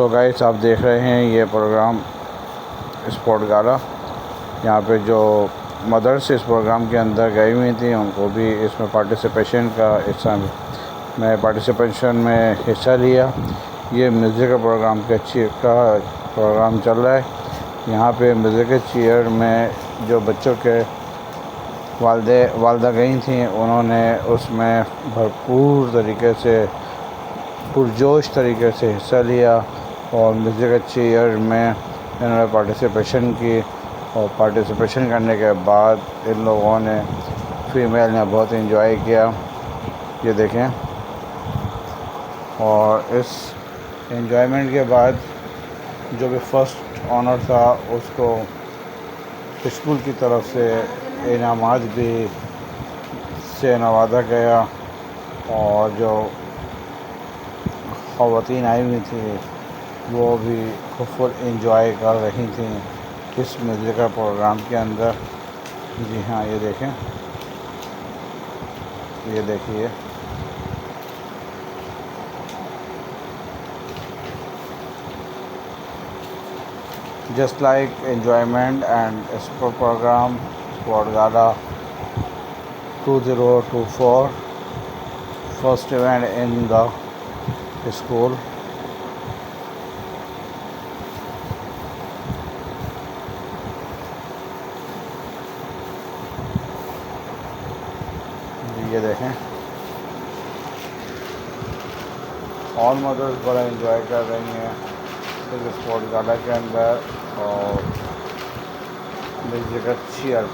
तो गाइस आप देख रहे हैं ये प्रोग्राम स्पोर्ट गाला। यहाँ पे जो मदर्स इस प्रोग्राम के अंदर गई हुई थी उनको भी इसमें पार्टिसिपेशन में हिस्सा लिया। ये म्यूज़िक प्रोग्राम का प्रोग्राम चल रहा है। यहाँ पे म्यूज़िक चेयर में जो बच्चों के वालदा गई थी उन्होंने उसमें भरपूर तरीके से पुरजोश तरीके से हिस्सा लिया और म्यूज़िक चेयर में इन्होंने पार्टिसिपेशन की। और पार्टिसिपेशन करने के बाद इन लोगों ने फीमेल ने बहुत एंजॉय किया, ये देखें। और इस एंजॉयमेंट के बाद जो भी फर्स्ट ऑनर था उसको स्कूल की तरफ से इनामात भी से नवाजा गया। और जो ख़वातीन आई हुई थी वो भी फुल एंजॉय कर रही थी इस म्यूज़िक प्रोग्राम के अंदर। जी हाँ, ये देखें, ये देखिए। Just like enjoyment and sport program, Sport Gala 2024, first event in the school. ये देखें, ऑल मदर्स बड़ा एंजॉय कर रही हैं इस स्पोर्ट गाला के अंदर। और म्यूज़िक चेयर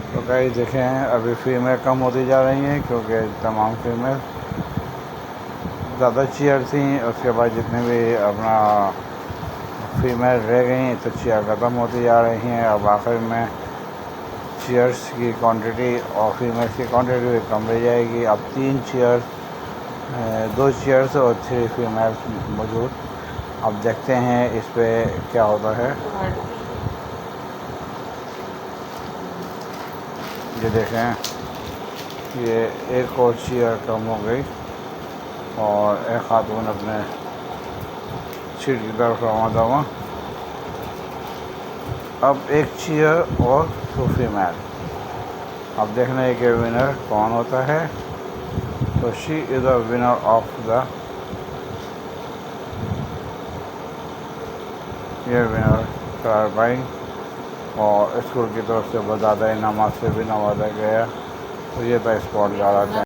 तो गाइस देखें, अभी फीमेल कम होती जा रही हैं क्योंकि तमाम फीमेल ज़्यादा चेयर थी। उसके बाद जितने भी अपना फीमेल रह गई तो चेयर ख़त्म होती जा रही हैं। अब आखिर में चेयर्स की क्वांटिटी और फीमेल्स की क्वांटिटी भी कम रह जाएगी। अब 2 चेयर्स और 3 फीमेल्स मौजूद। अब देखते हैं इस पे क्या होता है। ये देखें, ये एक और चेयर कम हो गई और एक खातून अपने सीट की तरफ रवाना हुआ। अब एक चेयर और 2 फीमेल। अब देखना है कि विनर कौन होता है। तो she is the winner of the winner करार पाई। और स्कूल की तरफ से बहुत ज़्यादा इनामात से भी नवाजा गया। तो ये था स्पोर्ट गाला।